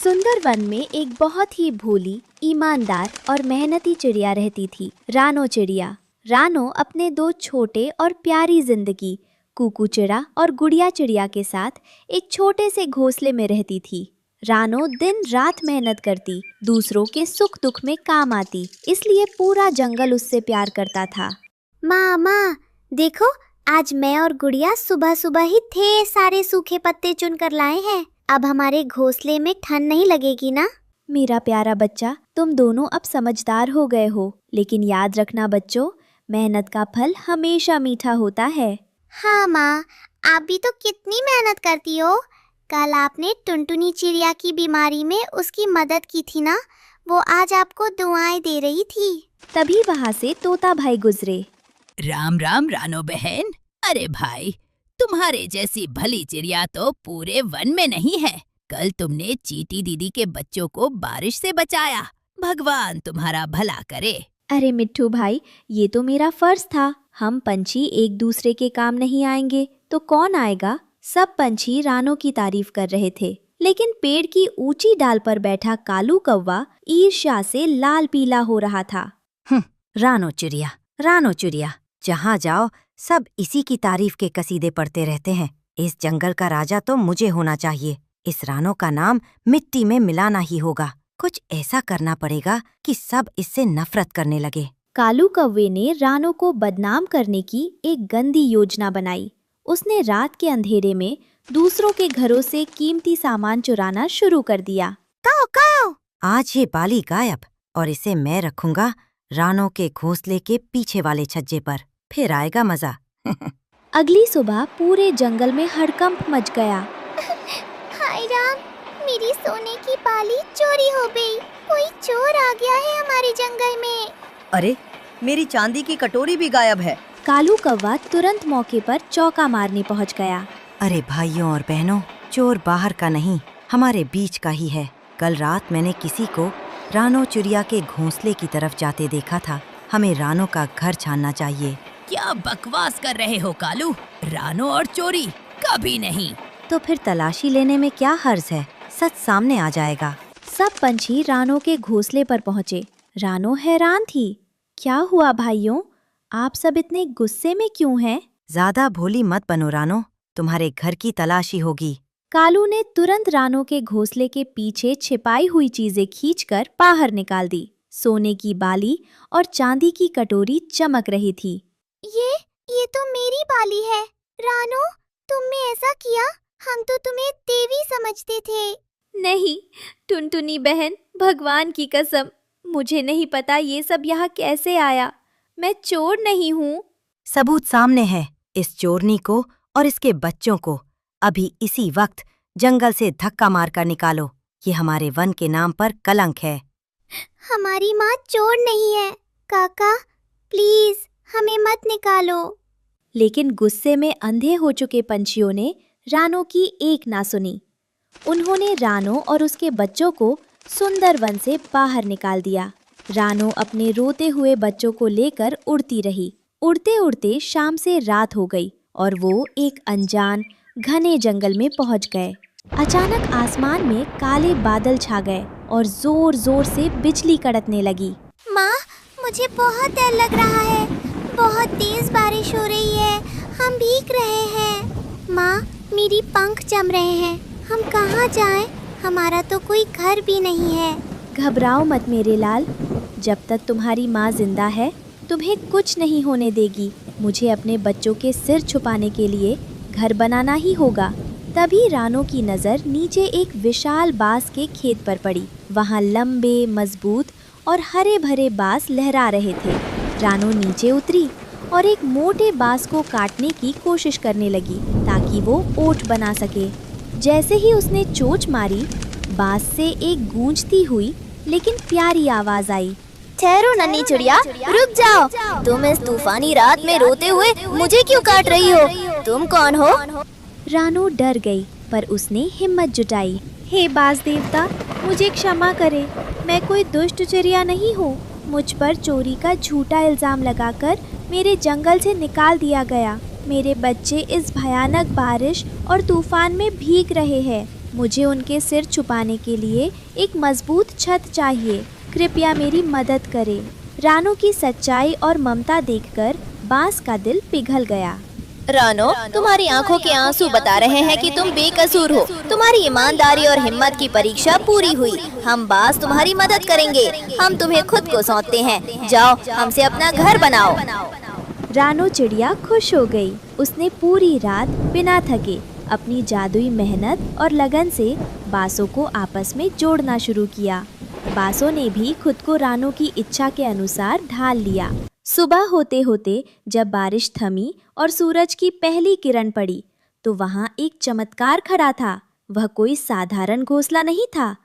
सुंदरवन में एक बहुत ही भोली, ईमानदार और मेहनती चिड़िया रहती थी, रानो चिड़िया। रानो अपने दो छोटे और प्यारी जिंदगी कुकू चिड़ा और गुड़िया चिड़िया के साथ एक छोटे से घोंसले में रहती थी। रानो दिन रात मेहनत करती, दूसरों के सुख दुख में काम आती, इसलिए पूरा जंगल उससे प्यार करता था। माँ देखो, आज मैं और गुड़िया सुबह सुबह ही ढेर सारे सूखे पत्ते चुन कर लाए हैं। अब हमारे घोंसले में ठंड नहीं लगेगी ना? मेरा प्यारा बच्चा, तुम दोनों अब समझदार हो गए हो, लेकिन याद रखना बच्चों, मेहनत का फल हमेशा मीठा होता है। हाँ माँ, आप भी तो कितनी मेहनत करती हो। कल आपने टुनटुनी चिड़िया की बीमारी में उसकी मदद की थी ना, वो आज आपको दुआएं दे रही थी। तभी वहाँ से तोता भाई गुजरे। राम राम रानो बहन। अरे भाई, तुम्हारे जैसी भली चिड़िया तो पूरे वन में नहीं है। कल तुमने चींटी दीदी के बच्चों को बारिश से बचाया, भगवान तुम्हारा भला करे। अरे मिट्ठू भाई, ये तो मेरा फर्ज था। हम पंछी एक दूसरे के काम नहीं आएंगे तो कौन आएगा। सब पंछी रानो की तारीफ कर रहे थे, लेकिन पेड़ की ऊंची डाल पर बैठा कालू कौवा ईर्ष्या से लाल पीला हो रहा था। रानो चिड़िया, जहाँ जाओ सब इसी की तारीफ के कसीदे पढ़ते रहते हैं। इस जंगल का राजा तो मुझे होना चाहिए। इस रानो का नाम मिट्टी में मिलाना ही होगा। कुछ ऐसा करना पड़ेगा कि सब इससे नफरत करने लगे। कालू कौवे ने रानो को बदनाम करने की एक गंदी योजना बनाई। उसने रात के अंधेरे में दूसरों के घरों से कीमती सामान चुराना शुरू कर दिया। काओ, आज ये बाली गायब और इसे मैं रखूंगा रानो के घोंसले के पीछे वाले छज्जे पर। फिर आएगा मजा। अगली सुबह पूरे जंगल में हड़कंप मच गया। हाय राम, मेरी सोने की बाली चोरी हो गई। कोई चोर आ गया है हमारे जंगल में। अरे, मेरी चांदी की कटोरी भी गायब है। कालू कौवा तुरंत मौके पर चौका मारने पहुंच गया। अरे भाइयों और बहनों, चोर बाहर का नहीं, हमारे बीच का ही है। कल रात मैंने किसी को रानो चिड़िया के घोंसले की तरफ जाते देखा था। हमें रानो का घर छानना चाहिए। क्या बकवास कर रहे हो कालू? रानो और चोरी कभी नहीं। तो फिर तलाशी लेने में क्या हर्ज है, सच सामने आ जाएगा। सब पंछी रानो के घोंसले पर पहुंचे। रानो हैरान थी। क्या हुआ भाइयों, आप सब इतने गुस्से में क्यों हैं? ज्यादा भोली मत बनो रानो, तुम्हारे घर की तलाशी होगी। कालू ने तुरंत रानो के घोंसले के पीछे छिपाई हुई चीजें खींचकर बाहर निकाल दी। सोने की बाली और चांदी की कटोरी चमक रही थी। ये तो मेरी बाली है। रानो, तुमने ऐसा किया? हम तो तुम्हें देवी समझते थे। नहीं टुनटुनी बहन, भगवान की कसम, मुझे नहीं पता ये सब यहाँ कैसे आया। मैं चोर नहीं हूँ। सबूत सामने है। इस चोरनी को और इसके बच्चों को अभी इसी वक्त जंगल से धक्का मारकर निकालो। ये हमारे वन के नाम पर कलंक है। हमारी माँ चोर नहीं है। काका, प्लीज हमें मत निकालो। लेकिन गुस्से में अंधे हो चुके पंछियों ने रानो की एक ना सुनी। उन्होंने रानो और उसके बच्चों को सुंदरवन से बाहर निकाल दिया। रानो अपने रोते हुए बच्चों को लेकर उड़ती रही। उड़ते उड़ते शाम से रात हो गई और वो एक अनजान घने जंगल में पहुंच गए। अचानक आसमान में काले बादल छा गए और जोर जोर से बिजली कड़कने लगी। माँ, मुझे बहुत डर लग रहा है। बहुत तेज बारिश हो रही है। हम भीग रहे हैं। माँ, मेरी पंख जम रहे हैं। हम कहाँ जाएं? हमारा तो कोई घर भी नहीं है। घबराओ मत मेरे लाल, जब तक तुम्हारी माँ जिंदा है तुम्हें कुछ नहीं होने देगी। मुझे अपने बच्चों के सिर छुपाने के लिए घर बनाना ही होगा। तभी रानो की नज़र नीचे एक विशाल बांस के खेत पर पड़ी। वहाँ लंबे, मजबूत और हरे भरे बांस लहरा रहे थे। रानो नीचे उतरी और एक मोटे बांस को काटने की कोशिश करने लगी ताकि वो ओट बना सके। जैसे ही उसने चोंच मारी, बांस से एक गूंजती हुई लेकिन प्यारी आवाज आई। ठहरो नन्ही चिड़िया, रुक जाओ। तुम इस तूफानी रात में रोते हुए मुझे क्यों काट रही हो? तुम कौन हो? रानो डर गई, पर उसने हिम्मत जुटाई। हे बाज देवता, मुझे क्षमा करे। मैं कोई दुष्ट चिड़िया नहीं हूँ। मुझ पर चोरी का झूठा इल्जाम लगाकर मेरे जंगल से निकाल दिया गया। मेरे बच्चे इस भयानक बारिश और तूफान में भीग रहे हैं। मुझे उनके सिर छुपाने के लिए एक मजबूत छत चाहिए। कृपया मेरी मदद करें। रानो की सच्चाई और ममता देखकर बांस का दिल पिघल गया। रानो, तुम्हारी आंखों के आंसू बता रहे हैं कि तुम बेकसूर हो। तुम्हारी ईमानदारी और हिम्मत की परीक्षा पूरी हुई। हम बास तुम्हारी मदद करेंगे। हम तुम्हें खुद को सौंपते हैं। जाओ, हमसे अपना घर बनाओ। रानो चिड़िया खुश हो गई। उसने पूरी रात बिना थके अपनी जादुई मेहनत और लगन से बासों को आपस में जोड़ना शुरू किया। बासों ने भी खुद को रानो की इच्छा के अनुसार ढाल लिया। सुबह होते होते जब बारिश थमी और सूरज की पहली किरण पड़ी तो वहाँ एक चमत्कार खड़ा था। वह कोई साधारण घोंसला नहीं था,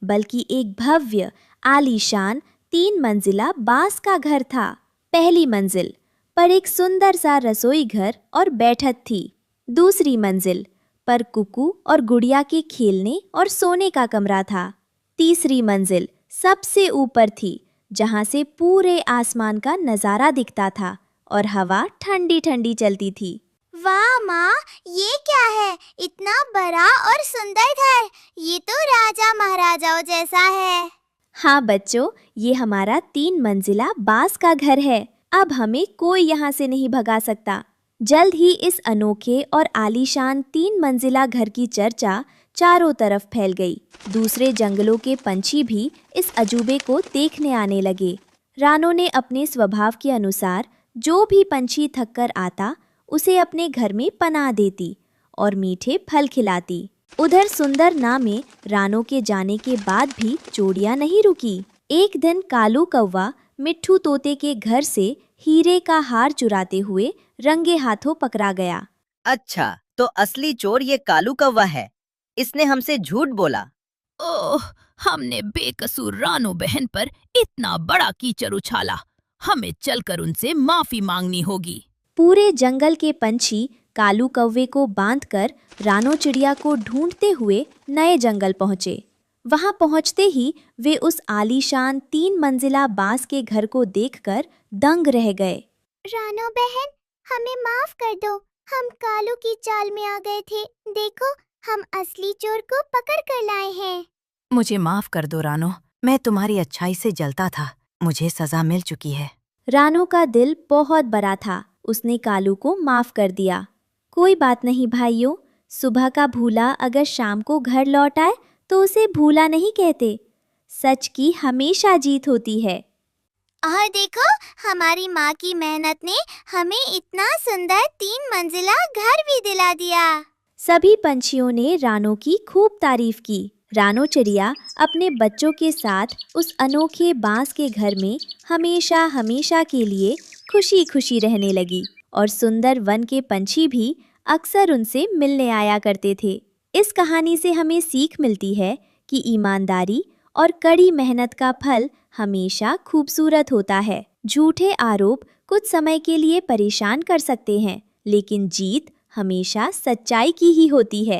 बल्कि एक भव्य आलीशान 3 मंजिला बांस का घर था। पहली मंजिल पर एक सुंदर सा रसोई घर और बैठक थी। दूसरी मंजिल पर कुकू और गुड़िया के खेलने और सोने का कमरा था। तीसरी मंजिल सबसे ऊपर थी, जहाँ से पूरे आसमान का नज़ारा दिखता था और हवा ठंडी ठंडी चलती थी। वाह माँ, ये क्या है? इतना बड़ा और सुंदर घर। ये तो राजा महाराजाओं जैसा है। हाँ बच्चों, ये हमारा 3 मंजिला बांस का घर है। अब हमें कोई यहाँ से नहीं भगा सकता। जल्द ही इस अनोखे और आलीशान 3 मंजिला घर की चर्चा चारों तरफ फैल गई। दूसरे जंगलों के पंछी भी इस अजूबे को देखने आने लगे। रानो ने अपने स्वभाव के अनुसार जो भी पंछी थक कर आता उसे अपने घर में पनाह देती और मीठे फल खिलाती। उधर सुंदरना में रानो के जाने के बाद भी चोरियां नहीं रुकी। एक दिन कालू कौवा मिट्ठू तोते के घर से हीरे का हार चुराते हुए रंगे हाथों पकड़ा गया। अच्छा, तो असली चोर ये कालू कौवा है। इसने हमसे झूठ बोला। ओह, हमने बेकसूर रानो बहन पर इतना बड़ा कीचड़ उछाला। हमें चलकर उनसे माफी मांगनी होगी। पूरे जंगल के पंछी कालू कौवे को बांधकर रानो चिड़िया को ढूंढते हुए नए जंगल पहुँचे। वहां पहुंचते ही वे उस आलीशान 3 मंजिला बांस के घर को देखकर दंग रह गए। रानो बहन, हमें माफ कर दो। हम कालू की चाल में आ गए थे। देखो, हम असली चोर को पकड़ कर लाए हैं। मुझे माफ कर दो रानो, मैं तुम्हारी अच्छाई से जलता था। मुझे सजा मिल चुकी है। रानो का दिल बहुत बड़ा था। उसने कालू को माफ कर दिया। कोई बात नहीं भाइयों, सुबह का भूला अगर शाम को घर लौट आए तो उसे भूला नहीं कहते। सच की हमेशा जीत होती है। और देखो, हमारी माँ की मेहनत ने हमें इतना सुंदर 3 मंजिला घर भी दिला दिया। सभी पंछियों ने रानो की खूब तारीफ की। रानो चिड़िया अपने बच्चों के साथ उस अनोखे बांस के घर में हमेशा हमेशा के लिए खुशी खुशी रहने लगी और सुंदर वन के पंछी भी अक्सर उनसे मिलने आया करते थे। इस कहानी से हमें सीख मिलती है कि ईमानदारी और कड़ी मेहनत का फल हमेशा खूबसूरत होता है। झूठे आरोप कुछ समय के लिए परेशान कर सकते हैं, लेकिन जीत हमेशा सच्चाई की ही होती है।